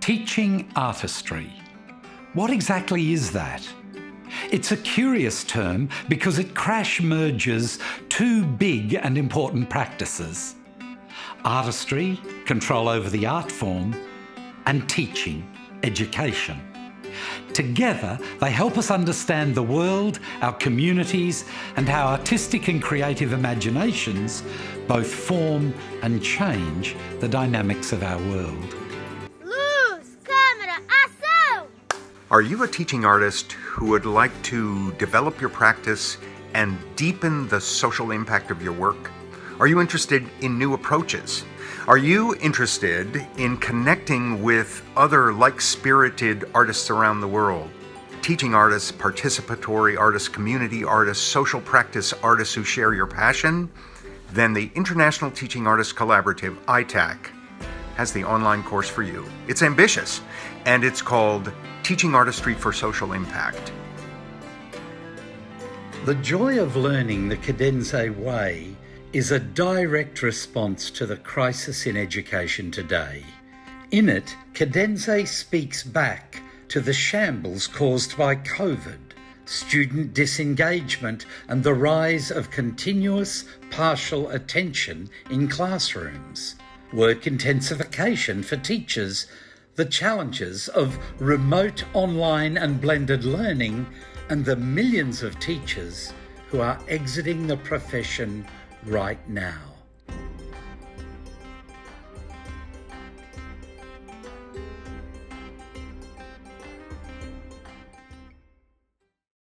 Teaching artistry. What exactly is that? It's a curious term because it crash merges two big and important practices: artistry, control over the art form, and teaching, education. Together, they help us understand the world, our communities, and how artistic and creative imaginations both form and change the dynamics of our world. Are you a teaching artist who would like to develop your practice and deepen the social impact of your work? Are you interested in new approaches? Are you interested in connecting with other like-spirited artists around the world? Teaching artists, participatory artists, community artists, social practice artists who share your passion? Then the International Teaching Artists Collaborative, ITAC, has the online course for you. It's ambitious, and it's called Teaching Artistry for Social Impact. The joy of learning the Kadenze way is a direct response to the crisis in education today. In it, Kadenze speaks back to the shambles caused by COVID, student disengagement, and the rise of continuous partial attention in classrooms, work intensification for teachers, the challenges of remote, online and blended learning, and the millions of teachers who are exiting the profession right now.